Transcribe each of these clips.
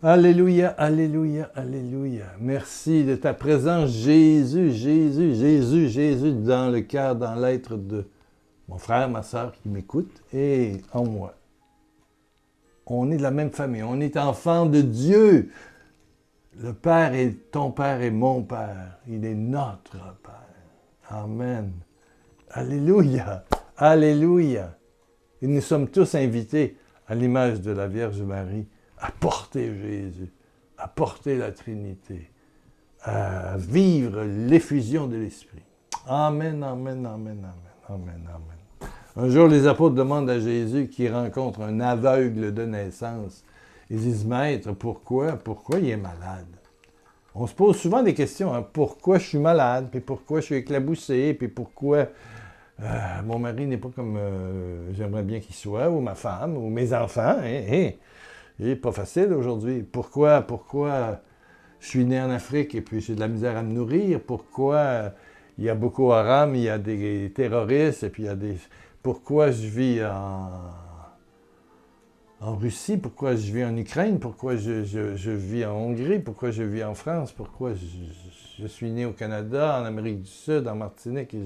Alléluia, alléluia, alléluia. Merci de ta présence, Jésus, Jésus, Jésus, Jésus, dans le cœur, dans l'être de mon frère, ma soeur qui m'écoute et en moi. On est de la même famille, on est enfants de Dieu. Le Père est ton Père et mon Père. Il est notre Père. Amen. Alléluia, alléluia. Et nous sommes tous invités à l'image de la Vierge Marie à porter Jésus, à porter la Trinité, à vivre l'effusion de l'Esprit. Amen, amen, amen, amen, amen, amen. Un jour, les apôtres demandent à Jésus qui rencontre un aveugle de naissance. Ils disent, Maître, pourquoi il est malade? On se pose souvent des questions, hein? Pourquoi je suis malade, puis pourquoi je suis éclaboussé, puis pourquoi mon mari n'est pas comme j'aimerais bien qu'il soit, ou ma femme, ou mes enfants, c'est pas facile aujourd'hui. Pourquoi je suis né en Afrique et puis j'ai de la misère à me nourrir? Pourquoi il y a Boko Haram, il y a des terroristes, et puis il y a des... Pourquoi je vis en Russie? Pourquoi je vis en Ukraine? Pourquoi je vis en Hongrie? Pourquoi je vis en France? Pourquoi je suis né au Canada, en Amérique du Sud, en Martinique?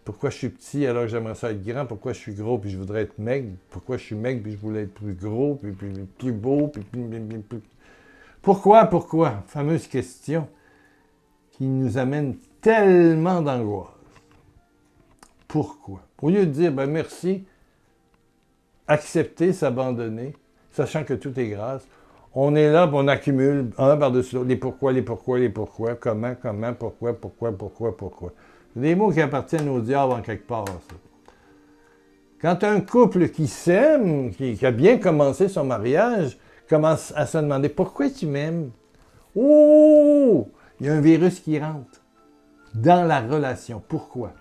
Pourquoi je suis petit alors que j'aimerais ça être grand? Pourquoi je suis gros puis je voudrais être maigre? Pourquoi je suis maigre puis je voulais être plus gros, puis plus beau, puis plus... Pourquoi? Fameuse question qui nous amène tellement d'angoisse. Pourquoi? Au lieu de dire, ben merci, accepter, s'abandonner, sachant que tout est grâce, on est là, on accumule un par-dessus l'autre, les pourquoi, comment, pourquoi. C'est des mots qui appartiennent au diable en quelque part, ça. Quand un couple qui s'aime, qui a bien commencé son mariage, commence à se demander « Pourquoi tu m'aimes? » Oh! Il y a un virus qui rentre dans la relation. Pourquoi?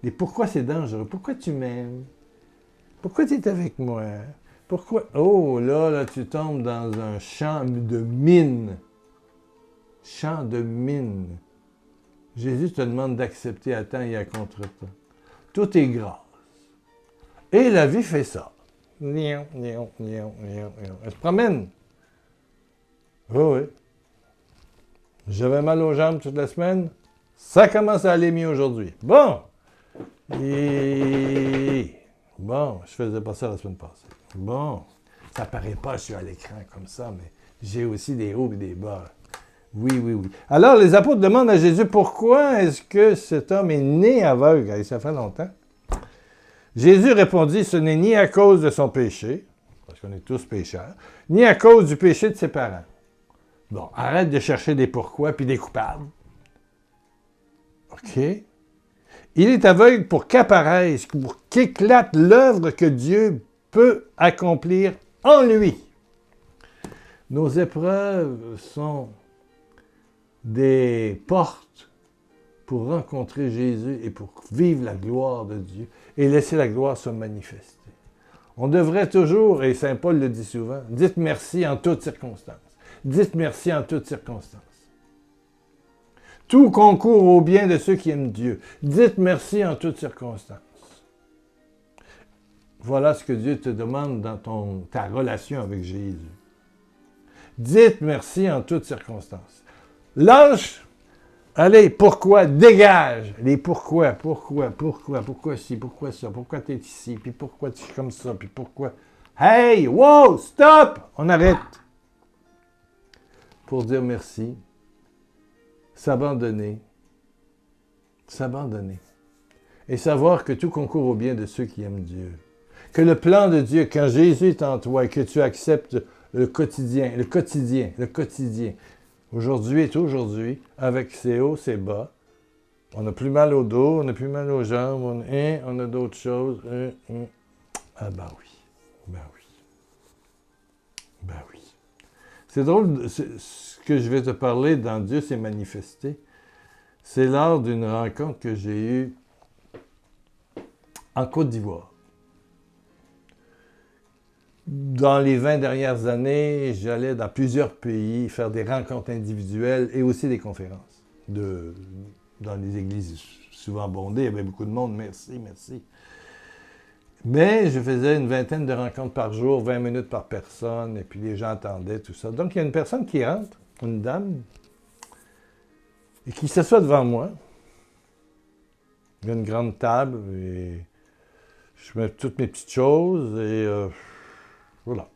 Et pourquoi c'est dangereux? Pourquoi tu m'aimes? Pourquoi tu es avec moi? Pourquoi? Oh, là, tu tombes dans un champ de mine. Champ de mine. Jésus te demande d'accepter à temps et à contre-temps. Tout est grâce. Et la vie fait ça. Elle se promène. Oui. J'avais mal aux jambes toute la semaine. Ça commence à aller mieux aujourd'hui. Bon, je faisais pas ça la semaine passée. Bon, ça paraît pas, je suis à l'écran comme ça, mais j'ai aussi des hauts et des bas. Oui. Alors, les apôtres demandent à Jésus, pourquoi est-ce que cet homme est né aveugle? Et ça fait longtemps. Jésus répondit, ce n'est ni à cause de son péché, parce qu'on est tous pécheurs, ni à cause du péché de ses parents. Bon, arrête de chercher des pourquoi puis des coupables. OK? Il est aveugle pour qu'apparaisse, pour qu'éclate l'œuvre que Dieu peut accomplir en lui. Nos épreuves sont des portes pour rencontrer Jésus et pour vivre la gloire de Dieu et laisser la gloire se manifester. On devrait toujours, et Saint Paul le dit souvent, dites merci en toutes circonstances. Dites merci en toutes circonstances. Tout concourt au bien de ceux qui aiment Dieu. Dites merci en toutes circonstances. Voilà ce que Dieu te demande dans ta relation avec Jésus. Dites merci en toutes circonstances. Lâche, allez, pourquoi, dégage. Les pourquoi ci, pourquoi ça, pourquoi tu es ici, puis pourquoi tu es comme ça, puis pourquoi... Hey, wow, stop, on arrête. Pour dire merci, s'abandonner, et savoir que tout concourt au bien de ceux qui aiment Dieu. Que le plan de Dieu, quand Jésus est en toi et que tu acceptes le quotidien, aujourd'hui est aujourd'hui, avec ses hauts, ses bas, on n'a plus mal au dos, on n'a plus mal aux jambes, on a d'autres choses. Ah ben oui. C'est drôle, ce que je vais te parler dans Dieu s'est manifesté. C'est lors d'une rencontre que j'ai eue en Côte d'Ivoire. Dans les 20 dernières années, j'allais dans plusieurs pays faire des rencontres individuelles et aussi des conférences. Dans les églises souvent bondées, il y avait beaucoup de monde, merci. Mais je faisais une vingtaine de rencontres par jour, 20 minutes par personne, et puis les gens attendaient, tout ça. Donc, il y a une personne qui rentre, une dame, et qui s'assoit devant moi. Il y a une grande table, et je mets toutes mes petites choses, et voilà.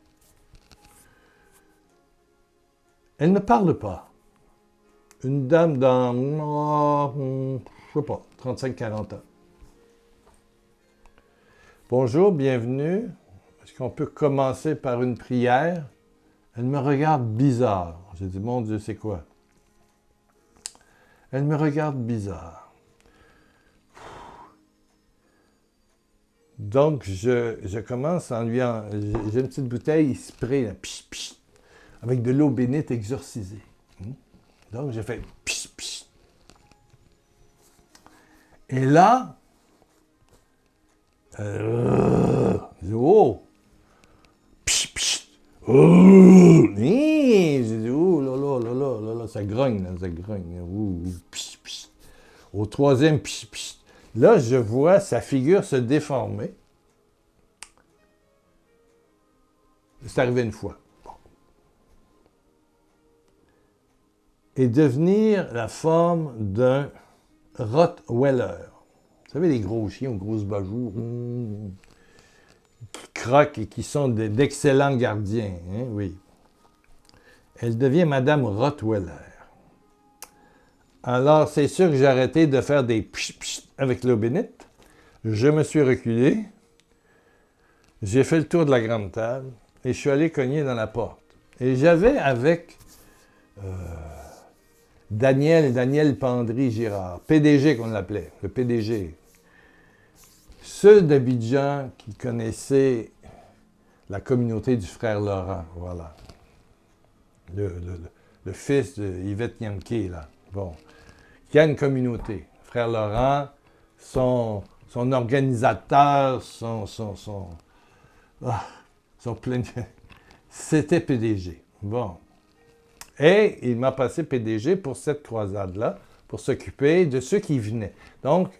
Elle ne parle pas. Une dame dans, je sais pas, 35-40 ans. Bonjour, bienvenue. Est-ce qu'on peut commencer par une prière? Elle me regarde bizarre. J'ai dit, mon Dieu, c'est quoi? Elle me regarde bizarre. Donc, je commence en lui... J'ai une petite bouteille spray, là, psh, psh, avec de l'eau bénite exorcisée. Donc, j'ai fait psh, psh. Et là, oh, psh, psh, oh, j'ai dit, oh là là là là là là, ça grogne, là, ça grogne, psh, psh. Au troisième psh, psh. Là, je vois sa figure se déformer. C'est arrivé une fois. Bon. Et devenir la forme d'un Rottweiler. Vous savez, les gros chiens aux grosses bajoux, qui croquent et qui sont d'excellents gardiens. Hein, oui. Elle devient Madame Rottweiler. Alors, c'est sûr que j'ai arrêté de faire des psh psh avec l'eau bénite. Je me suis reculé. J'ai fait le tour de la grande table et je suis allé cogner dans la porte. Et j'avais avec Daniel Pandry-Girard, PDG qu'on l'appelait, le PDG. Ceux d'Abidjan qui connaissaient la communauté du frère Laurent, voilà. Le fils de Yvette Niamké, là. Bon. Qui a une communauté. Frère Laurent, son organisateur, son plein de... C'était PDG. Bon. Et il m'a passé PDG pour cette croisade-là, pour s'occuper de ceux qui venaient. Donc,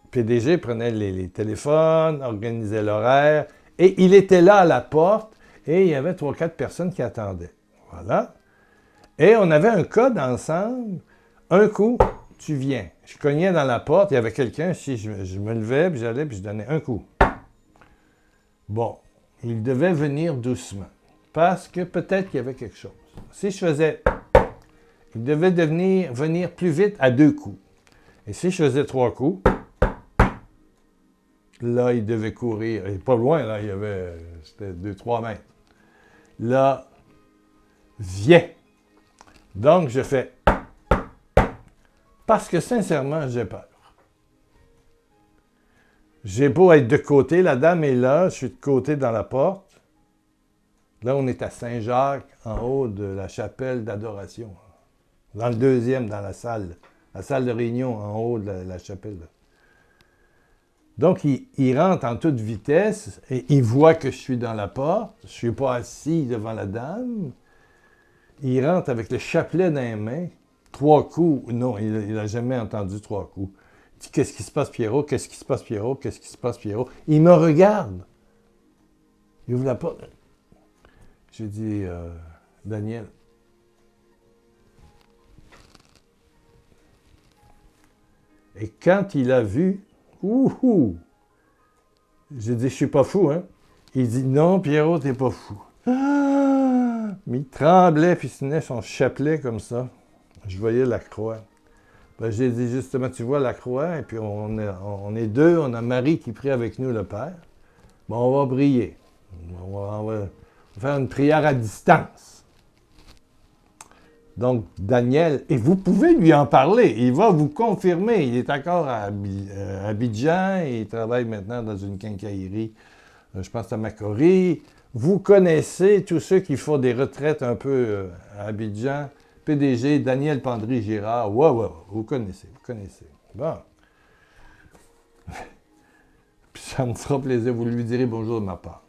PDG prenait les téléphones, organisait l'horaire, et il était là à la porte, et il y avait 3-4 personnes qui attendaient. Voilà. Et on avait un code ensemble. Un coup, tu viens. Je cognais dans la porte, il y avait quelqu'un, si je me levais, puis j'allais, puis je donnais un coup. Bon, il devait venir doucement, parce que peut-être qu'il y avait quelque chose. Si je faisais... Il devait venir plus vite à 2 coups. Et si je faisais 3 coups, là, il devait courir. Et pas loin, là, il y avait... C'était 2-3 mètres. Là, viens. Donc, je fais... Parce que, sincèrement, j'ai peur. J'ai beau être de côté, la dame est là, je suis de côté dans la porte. Là, on est à Saint-Jacques, en haut de la chapelle d'adoration. Dans le deuxième, dans la salle de réunion, en haut de la chapelle. Donc, il rentre en toute vitesse et il voit que je suis dans la porte. Je ne suis pas assis devant la dame. Il rentre avec le chapelet dans les mains. 3 coups. Non, il n'a jamais entendu 3 coups. Il dit, qu'est-ce qui se passe, Pierrot? Qu'est-ce qui se passe, Pierrot? Qu'est-ce qui se passe, Pierrot? Il me regarde. Il ouvre la porte. J'ai dit, Daniel. Et quand il a vu, j'ai dit, je suis pas fou, hein? Il dit, non, Pierrot, t'es pas fou. Ah! Mais il tremblait, puis il tenait son chapelet comme ça. Je voyais la croix. Ben, j'ai dit, justement, tu vois la croix, et puis on est 2, on a Marie qui prie avec nous, le Père. Bon, on va prier. On va faire une prière à distance. Donc, Daniel, et vous pouvez lui en parler, il va vous confirmer. Il est encore à Abidjan, il travaille maintenant dans une quincaillerie, je pense à Macquarie. Vous connaissez tous ceux qui font des retraites un peu à Abidjan. PDG, Daniel Pandry-Girard. Ouais, vous connaissez. Bon. Puis ça me fera plaisir, vous lui direz bonjour de ma part.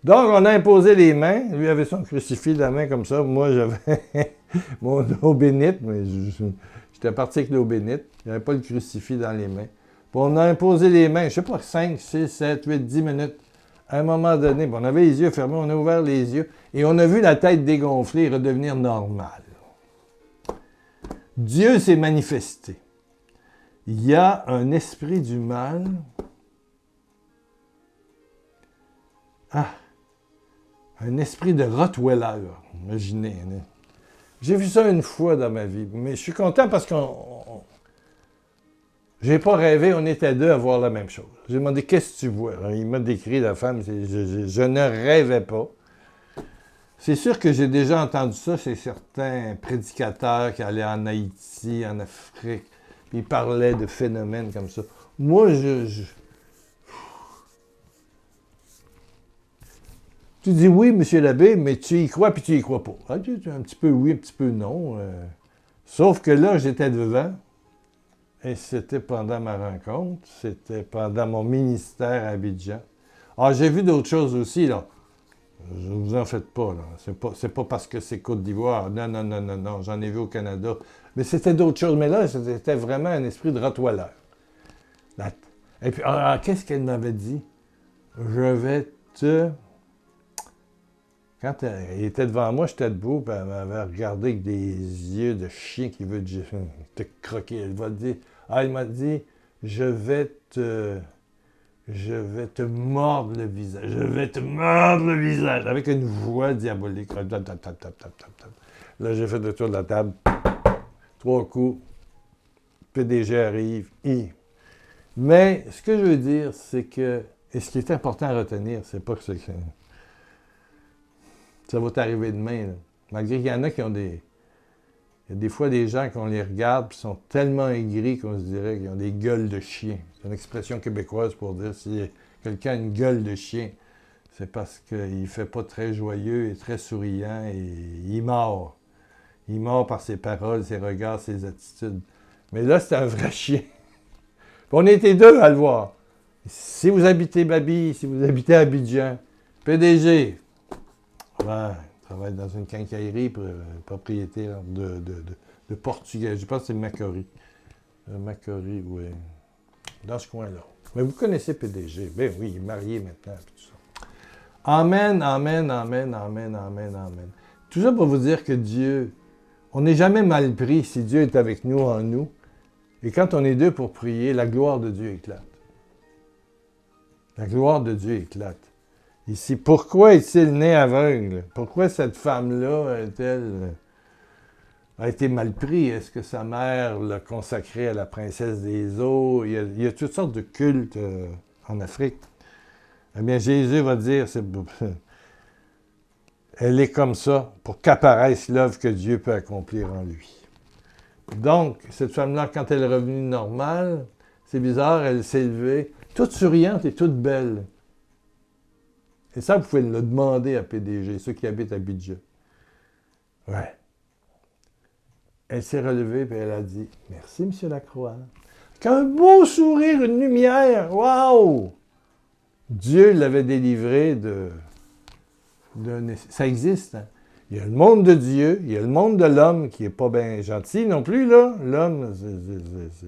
Donc, on a imposé les mains. Lui avait son crucifix de la main comme ça. Moi, j'avais mon eau bénite, mais j'étais parti avec l'eau bénite. Il n'y avait pas le crucifix dans les mains. Puis on a imposé les mains, je ne sais pas, 5, 6, 7, 8, 10 minutes. À un moment donné, on avait les yeux fermés, on a ouvert les yeux et on a vu la tête dégonfler et redevenir normale. Dieu s'est manifesté. Il y a un esprit du mal. Un esprit de Rottweiler, imaginez. Hein? J'ai vu ça une fois dans ma vie, mais je suis content parce que j'ai pas rêvé, on était deux à voir la même chose. J'ai demandé, qu'est-ce que tu vois? Alors, il m'a décrit, la femme, je ne rêvais pas. C'est sûr que j'ai déjà entendu ça chez certains prédicateurs qui allaient en Haïti, en Afrique, puis ils parlaient de phénomènes comme ça. Moi, tu dis oui, monsieur l'abbé, mais tu y crois puis tu y crois pas. Ah, un petit peu oui, un petit peu non. Sauf que là, j'étais devant, et c'était pendant ma rencontre, c'était pendant mon ministère à Abidjan. Ah, j'ai vu d'autres choses aussi, là. Je ne vous en faites pas, là. C'est pas parce que c'est Côte d'Ivoire. Non, non, non, non, non. J'en ai vu au Canada. Mais c'était d'autres choses. Mais là, c'était vraiment un esprit de Rottweiler. Et puis, qu'est-ce qu'elle m'avait dit? Je vais te... Quand elle était devant moi, j'étais debout, puis elle m'avait regardé avec des yeux de chien qui veut te croquer. Elle m'a dit, je vais te mordre le visage. Je vais te mordre le visage. Avec une voix diabolique. Là, j'ai fait le tour de la table. 3 coups. PDG arrive. Mais ce que je veux dire, c'est que... Et ce qui est important à retenir, c'est pas que ça va t'arriver demain. Là. Malgré qu'il y en a qui ont des... Il y a des fois des gens qu'on les regarde et sont tellement aigris qu'on se dirait qu'ils ont des gueules de chien. C'est une expression québécoise pour dire si quelqu'un a une gueule de chien, c'est parce qu'il ne fait pas très joyeux et très souriant et il mord. Il mord par ses paroles, ses regards, ses attitudes. Mais là, c'est un vrai chien. Puis on était deux à le voir. Si vous habitez Babi, si vous habitez Abidjan, PDG, travaille dans une quincaillerie, propriétaire de portugais. Je pense que c'est Macquarie. Macquarie, oui. Dans ce coin-là. Mais vous connaissez PDG. Ben oui, il est marié maintenant. Puis tout ça. Amen, amen, amen, amen, amen, amen. Tout ça pour vous dire que Dieu, on n'est jamais mal pris si Dieu est avec nous, en nous. Et quand on est deux pour prier, la gloire de Dieu éclate. La gloire de Dieu éclate. Ici, pourquoi est-il né aveugle? Pourquoi cette femme-là a été mal prise? Est-ce que sa mère l'a consacrée à la princesse des eaux? Il y a toutes sortes de cultes en Afrique. Eh bien, Jésus va dire, elle est comme ça pour qu'apparaisse l'œuvre que Dieu peut accomplir en lui. Donc, cette femme-là, quand elle est revenue normale, c'est bizarre, elle s'est levée, toute souriante et toute belle. Et ça, vous pouvez le demander à PDG, ceux qui habitent à Abidjan. Ouais. Elle s'est relevée et elle a dit « Merci, M. Lacroix. » Qu'un beau sourire, une lumière. Waouh! Dieu l'avait délivré de... Ça existe, hein? Il y a le monde de Dieu, il y a le monde de l'homme qui n'est pas bien gentil non plus, là. L'homme, c'est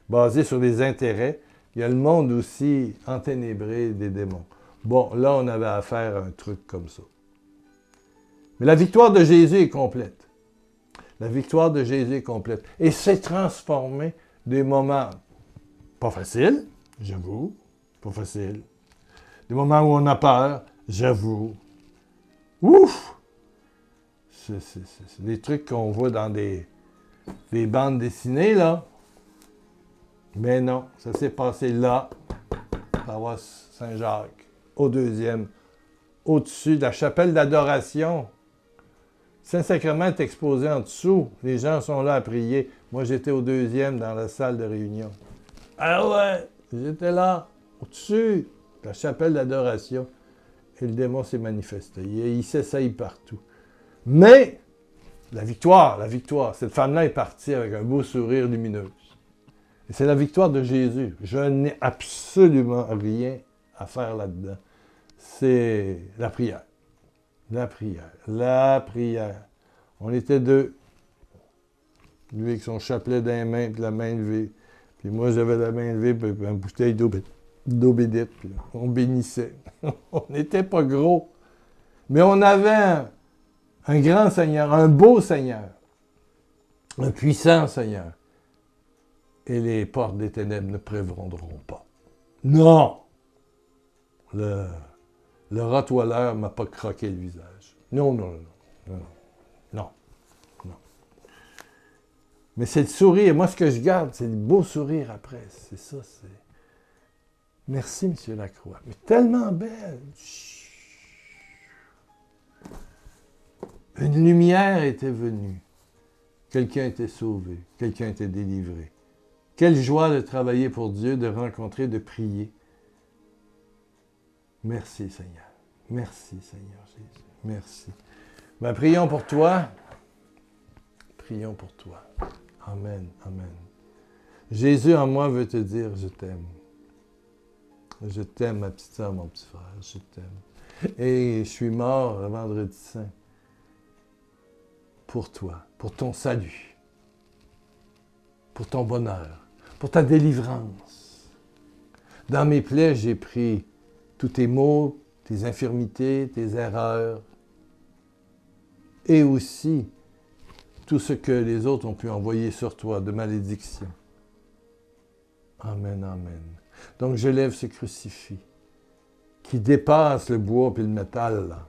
basé sur des intérêts. Il y a le monde aussi enténébré des démons. Bon, là, on avait affaire à un truc comme ça. Mais la victoire de Jésus est complète. La victoire de Jésus est complète. Et c'est transformé des moments pas faciles, j'avoue, pas faciles. Des moments où on a peur, j'avoue. Ouf! C'est des trucs qu'on voit dans des bandes dessinées, là. Mais non, ça s'est passé là, paroisse Saint-Jacques. Au deuxième, au-dessus de la chapelle d'adoration. Saint-Sacrement est exposé en dessous. Les gens sont là à prier. Moi, j'étais au deuxième dans la salle de réunion. Ah ouais, j'étais là, au-dessus de la chapelle d'adoration. Et le démon s'est manifesté. Il s'essaye partout. Mais, la victoire, cette femme-là est partie avec un beau sourire lumineux. Et c'est la victoire de Jésus. Je n'ai absolument rien à faire là-dedans. C'est la prière. La prière. La prière. On était deux. Lui avec son chapelet dans les mains, puis la main levée. Puis Puis moi, j'avais la main levée, puis une bouteille d'eau bénite, puis on bénissait. On n'était pas gros, mais on avait un grand Seigneur, un beau Seigneur, un puissant Seigneur. Et les portes des ténèbres ne prévaudront pas. Non! Le rottweiler ne m'a pas croqué le visage. Non, non, non, non, non, non. Mais c'est le sourire. Moi, ce que je garde, c'est le beau sourire après. C'est ça, c'est... Merci, M. Lacroix. Mais tellement belle. Une lumière était venue. Quelqu'un était sauvé. Quelqu'un était délivré. Quelle joie de travailler pour Dieu, de rencontrer, de prier. Merci, Seigneur. Merci, Seigneur Jésus. Merci. Ben, prions pour toi. Prions pour toi. Amen, amen. Jésus en moi veut te dire, je t'aime. Je t'aime, ma petite sœur, mon petit frère. Je t'aime. Et je suis mort le vendredi saint. Pour toi, pour ton salut, pour ton bonheur, pour ta délivrance. Dans mes plaies, j'ai pris tous tes maux, tes infirmités, tes erreurs, et aussi tout ce que les autres ont pu envoyer sur toi de malédiction. Amen, amen. Donc je lève ce crucifix qui dépasse le bois et le métal, là.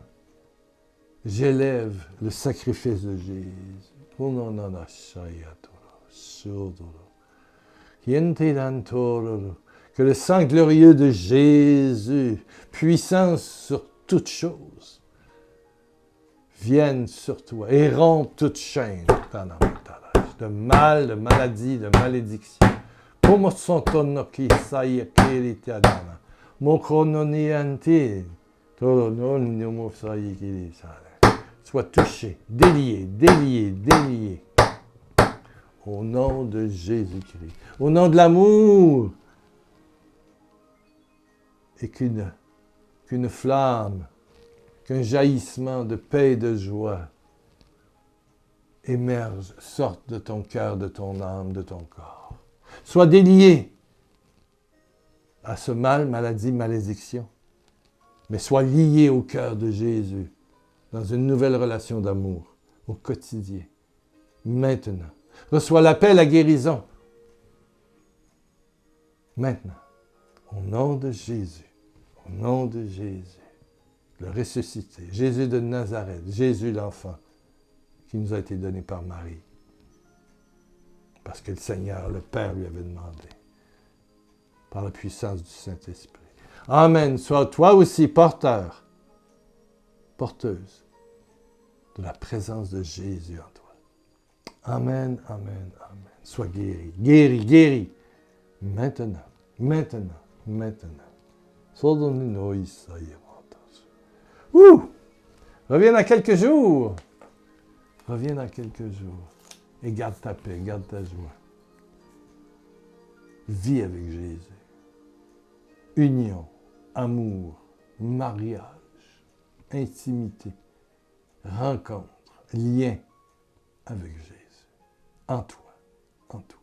J'élève le sacrifice de Jésus. Que le sang glorieux de Jésus, puissance sur toutes choses, vienne sur toi et rompe toute chaîne de mal, de maladie, de malédiction. Sois touché, délié, délié, délié. Au nom de Jésus-Christ. Au nom de l'amour. Et qu'une flamme, qu'un jaillissement de paix et de joie émerge, sorte de ton cœur, de ton âme, de ton corps. Sois délié à ce mal, maladie, malédiction. Mais sois lié au cœur de Jésus. Dans une nouvelle relation d'amour, au quotidien, maintenant. Reçois la paix, la guérison. Maintenant, au nom de Jésus, au nom de Jésus, le ressuscité, Jésus de Nazareth, Jésus l'enfant, qui nous a été donné par Marie, parce que le Seigneur, le Père, lui avait demandé, par la puissance du Saint-Esprit. Amen. Sois toi aussi porteur, porteuse de la présence de Jésus en toi. Amen, amen, amen. Sois guéri, guéri, guéri. Maintenant, maintenant, maintenant. Ouh! Reviens dans quelques jours. Reviens dans quelques jours. Et garde ta paix, garde ta joie. Vis avec Jésus. Union, amour, mariage, intimité, rencontre, lien avec Jésus. En toi, en toi.